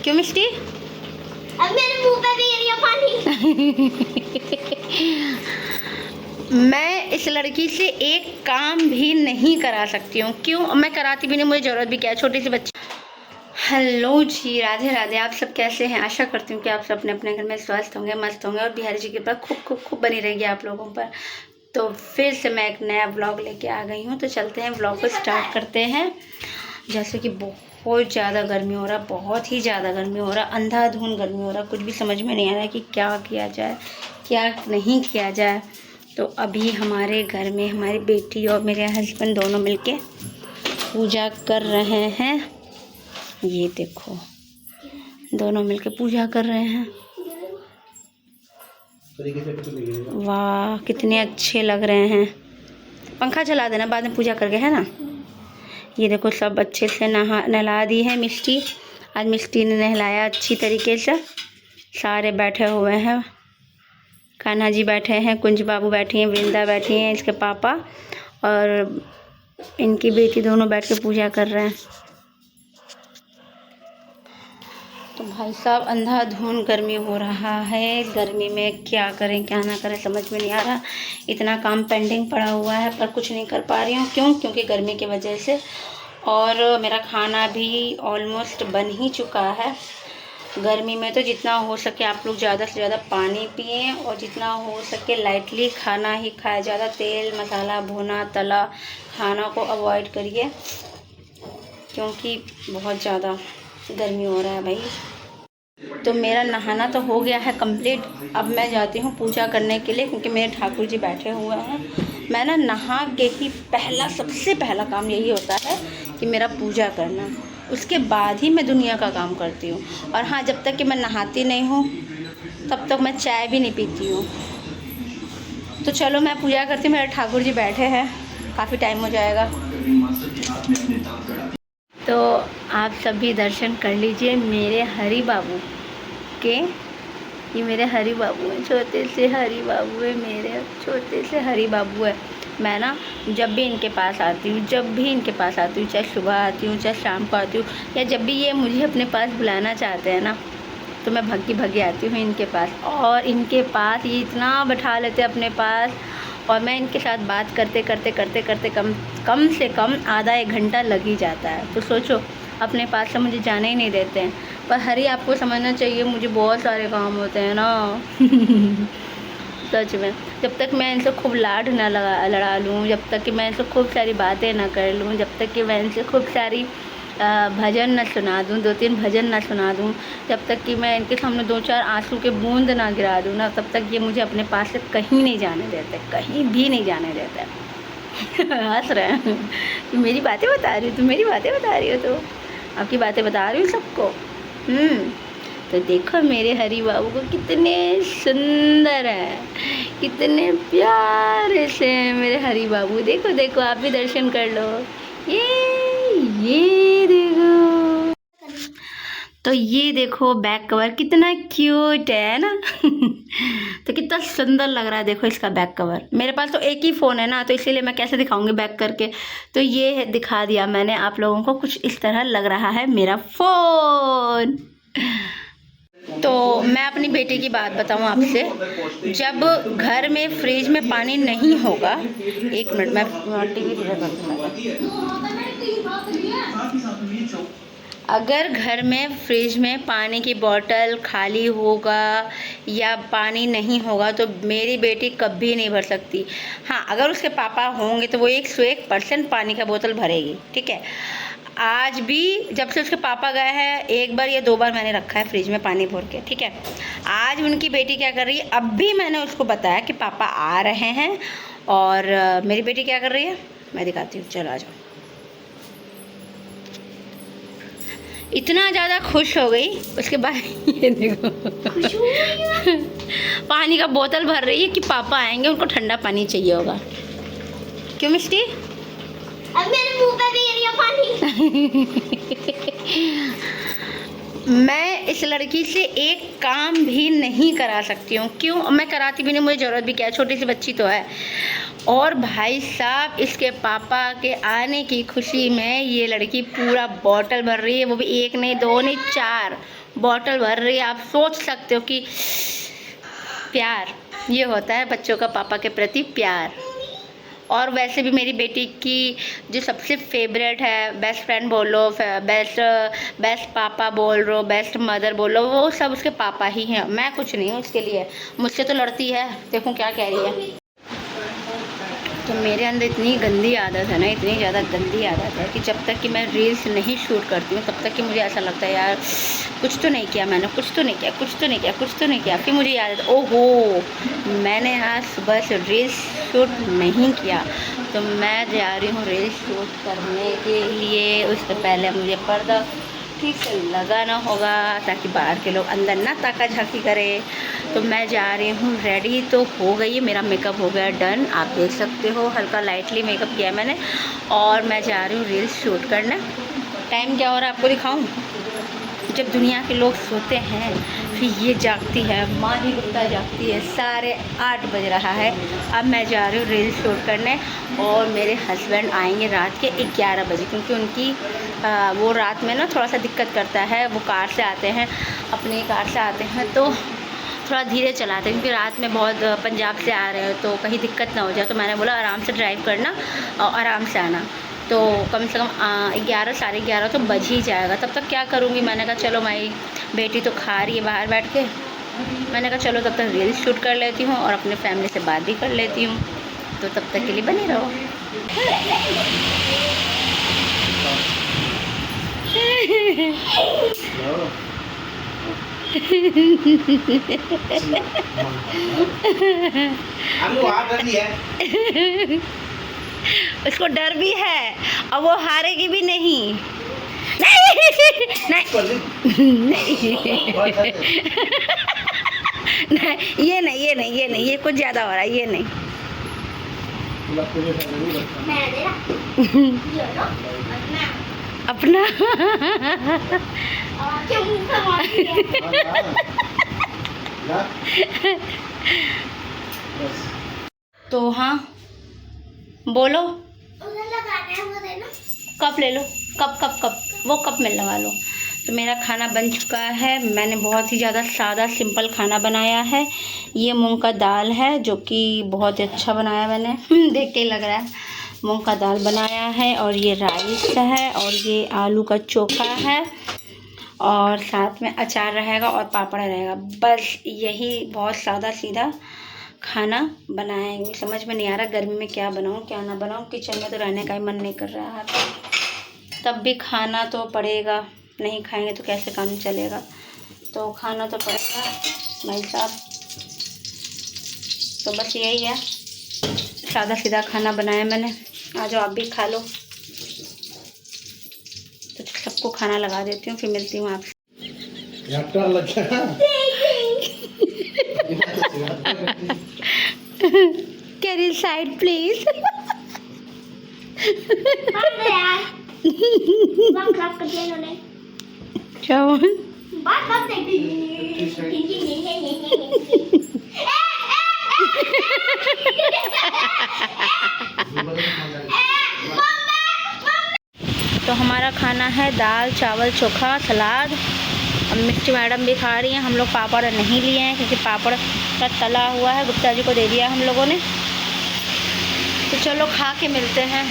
क्यों मिष्टी? अब मेरे मुंह पे भी गिर गया पानी। मैं इस लड़की से एक काम भी नहीं करा सकती हूँ। क्यों? मैं कराती भी नहीं, मुझे ज़रूरत भी क्या है, छोटी सी बच्ची। हेलो जी, राधे राधे। आप सब कैसे हैं? आशा करती हूँ कि आप सब अपने अपने घर में स्वस्थ होंगे, मस्त होंगे और बिहारी जी की कृपा खूब खूब खूब बनी रहेगी आप लोगों पर। तो फिर से मैं एक नया व्लॉग लेके आ गई हूँ। तो चलते हैं, व्लॉग को स्टार्ट करते हैं। जैसे कि बहुत ज़्यादा गर्मी हो रहा, बहुत ही ज़्यादा गर्मी हो रहा, अंधाधुंध गर्मी हो रहा, कुछ भी समझ में नहीं आ रहा कि क्या किया जाए, क्या नहीं किया जाए। तो अभी हमारे घर में हमारी बेटी और मेरे हस्बैंड दोनों मिलके पूजा कर रहे हैं। ये देखो, दोनों मिलके पूजा कर रहे हैं। वाह, कितने अच्छे लग रहे हैं। पंखा चला देना बाद में पूजा करके, है ना। ये देखो, सब अच्छे से नहला दी है मिष्टी। आज मिष्टी ने नहलाया अच्छी तरीके से। सारे बैठे हुए हैं, कान्हा जी बैठे हैं, कुंज बाबू बैठी हैं, वृंदा बैठी हैं, इसके पापा और इनकी बेटी, दोनों बैठ के पूजा कर रहे हैं। तो भाई साहब, अंधाधुंध गर्मी हो रहा है। गर्मी में क्या करें क्या ना करें समझ में नहीं आ रहा। इतना काम पेंडिंग पड़ा हुआ है पर कुछ नहीं कर पा रही हूँ। क्यों? क्योंकि गर्मी की वजह से। और मेरा खाना भी ऑलमोस्ट बन ही चुका है। गर्मी में तो जितना हो सके आप लोग ज़्यादा से ज़्यादा पानी पिएं और जितना हो सके लाइटली खाना ही खाएं। ज़्यादा तेल मसाला भुना तला खाना को अवॉइड करिए, क्योंकि बहुत ज़्यादा गर्मी हो रहा है भाई। तो मेरा नहाना तो हो गया है कंप्लीट। अब मैं जाती हूँ पूजा करने के लिए, क्योंकि मेरे ठाकुर जी बैठे हुए हैं। मैं ना नहा के ही सबसे पहला काम यही होता है कि मेरा पूजा करना। उसके बाद ही मैं दुनिया का काम करती हूँ। और हाँ, जब तक कि मैं नहाती नहीं हूँ तब तक मैं चाय भी नहीं पीती हूँ। तो चलो मैं पूजा करती हूँ। मेरे ठाकुर जी बैठे हैं, काफ़ी टाइम हो जाएगा। तो आप सभी दर्शन कर लीजिए मेरे हरि बाबू के। ये मेरे हरि बाबू हैं, छोटे से हरि बाबू है, मेरे छोटे से हरि बाबू है। मैं ना जब भी इनके पास आती हूँ, चाहे सुबह आती हूँ, चाहे शाम को आती हूँ, या जब भी ये मुझे अपने पास बुलाना चाहते हैं ना, तो मैं भगी आती हूँ इनके पास। और इनके पास ये इतना बैठा लेते हैं अपने पास, और मैं इनके साथ बात करते करते कम से कम आधा एक घंटा लग ही जाता है। तो सोचो, अपने पास से मुझे जाने ही नहीं देते हैं। पर हरी, आपको समझना चाहिए, मुझे बहुत सारे काम होते हैं ना। सच में, जब तक मैं इनसे खूब लाड ना लड़ा लूँ, जब तक कि मैं इनसे खूब सारी बातें ना कर लूँ, जब तक कि मैं इनसे खूब सारी भजन ना सुना दूँ, 2-3 भजन ना सुना दूँ, जब तक कि मैं इनके सामने 2-4 आंसू के बूंद ना गिरा दूँ ना, तब तक ये मुझे अपने पास से कहीं नहीं जाने देते, कहीं भी नहीं जाने देते। हंस रहे हैं। तुम मेरी बातें बता रही हो, तो आपकी बातें बता रही हूँ सबको। तो देखो मेरे हरि बाबू को कितने सुंदर है, कितने प्यारे से हैं मेरे हरि बाबू। देखो देखो, आप भी दर्शन कर लो। ये देखो, तो ये देखो बैक कवर कितना क्यूट है ना। तो कितना सुंदर लग रहा है, देखो इसका बैक कवर। मेरे पास तो एक ही फ़ोन है ना, तो इसीलिए मैं कैसे दिखाऊंगी बैक करके। तो ये दिखा दिया मैंने आप लोगों को, कुछ इस तरह लग रहा है मेरा फ़ोन। तो मैं अपनी बेटी की बात बताऊं आपसे, जब घर में फ्रिज में पानी नहीं होगा, एक मिनट मैं टीवी अगर घर में फ्रिज में पानी की बोतल खाली होगा या पानी नहीं होगा तो मेरी बेटी कभी नहीं भर सकती। हाँ, अगर उसके पापा होंगे तो वो 101% पानी का बोतल भरेगी, ठीक है। आज भी जब से उसके पापा गए हैं, 1 बार या 2 बार मैंने रखा है फ्रिज में पानी भर के, ठीक है। आज उनकी बेटी क्या कर रही है, अब भी मैंने उसको बताया कि पापा आ रहे हैं, और मेरी बेटी क्या कर रही है मैं दिखाती हूँ, चलो आ जाओ। इतना ज़्यादा खुश हो गई, उसके बाद ये देखो पानी का बोतल भर रही है कि पापा आएंगे, उनको ठंडा पानी चाहिए होगा। क्यों मिष्टी? अब मेरे मुंह पे भी गिर गया पानी। मैं इस लड़की से एक काम भी नहीं करा सकती हूँ। क्यों? मैं कराती भी नहीं, मुझे ज़रूरत भी क्या है, छोटी सी बच्ची तो है। और भाई साहब इसके पापा के आने की खुशी में ये लड़की पूरा बॉटल भर रही है, वो भी 1 नहीं 2 नहीं 4 बॉटल भर रही है। आप सोच सकते हो कि प्यार ये होता है बच्चों का पापा के प्रति प्यार। और वैसे भी मेरी बेटी की जो सबसे फेवरेट है, बेस्ट फ्रेंड बोलो, बेस्ट पापा बोल लो, बेस्ट मदर बोलो, वो सब उसके पापा ही हैं। मैं कुछ नहीं हूँ उसके लिए, मुझसे तो लड़ती है। देखो क्या कह रही है। तो मेरे अंदर इतनी गंदी आदत है ना, इतनी ज़्यादा गंदी आदत है कि जब तक कि मैं रील्स नहीं शूट करती हूँ तब तक कि मुझे ऐसा लगता है यार कुछ तो नहीं किया मैंने, कुछ तो नहीं किया, कुछ तो नहीं किया, कुछ तो नहीं किया। फिर मुझे याद है, ओहो मैंने आज सुबह से रील्स शूट नहीं किया, तो मैं जा रही हूँ रील्स शूट करने के लिए। उससे पहले मुझे पर्दा ठीक से लगाना होगा ताकि बाहर के लोग अंदर ना ताका झाकी करे। तो मैं जा रही हूँ, रेडी तो हो गई है, मेरा मेकअप हो गया डन, आप देख सकते हो हल्का लाइटली मेकअप किया है मैंने। और मैं जा रही हूँ रील्स शूट करने। टाइम क्या हो रहा है आपको दिखाऊं? जब दुनिया के लोग सोते हैं फिर ये जागती है, माँ ही गुप्ता जागती है। 8:30 बज रहा है। अब मैं जा रही हूँ रील्स शूट करने और मेरे हस्बैंड आएंगे रात के 11 बजे, क्योंकि उनकी वो रात में ना थोड़ा सा दिक्कत करता है। वो कार से आते हैं, अपनी कार से आते हैं तो थोड़ा धीरे चलाते हैं, क्योंकि रात में बहुत पंजाब से आ रहे हो तो कहीं दिक्कत ना हो जाए। तो मैंने बोला आराम से ड्राइव करना और आराम से आना। तो कम से कम 11 साढ़े 11 तो बज ही जाएगा। तब तक क्या करूँगी, मैंने कहा चलो मेरी बेटी तो खा रही है बाहर बैठ के, मैंने कहा चलो तब तक रील्स शूट कर लेती हूँ और अपने फैमिली से बात भी कर लेती हूँ। तो तब तक के लिए बने रहो। उसको डर भी है और वो हारेगी भी नहीं। नहीं नहीं ये नहीं, ये नहीं, ये नहीं, ये कुछ ज़्यादा हो रहा है, ये नहीं। अपना तो हाँ बोलो, कप ले लो, कप वो कप में लगा लो। तो मेरा खाना बन चुका है। मैंने बहुत ही ज़्यादा सादा सिंपल खाना बनाया है। ये मूंग का दाल है जो कि बहुत ही अच्छा बनाया मैंने, देख के लग रहा है। मूंग का दाल बनाया है और ये राइस है और ये आलू का चोखा है और साथ में अचार रहेगा और पापड़ रहेगा। बस यही बहुत सादा सीधा खाना बनाएंगे। समझ में नहीं आ रहा गर्मी में क्या बनाऊँ क्या ना बनाऊँ। किचन में तो रहने का ही मन नहीं कर रहा है, तब भी खाना तो पड़ेगा, नहीं खाएंगे तो कैसे काम चलेगा। तो खाना तो पड़ेगा भाई साहब। तो बस यही है, सादा सीधा खाना बनाया मैंने। आ जाओ आप भी खा लो। तो सबको खाना लगा देती हूँ, फिर मिलती हूँ आपसे। Can you side please? तो हमारा खाना है दाल चावल चोखा सलाद। अब मिर्ची मैडम भी खा रही हैं। हम लोग पापड़ नहीं लिए हैं क्योंकि पापड़ का तला हुआ है, गुप्ता जी को दे दिया हम लोगों ने। तो चलो खा के मिलते हैं।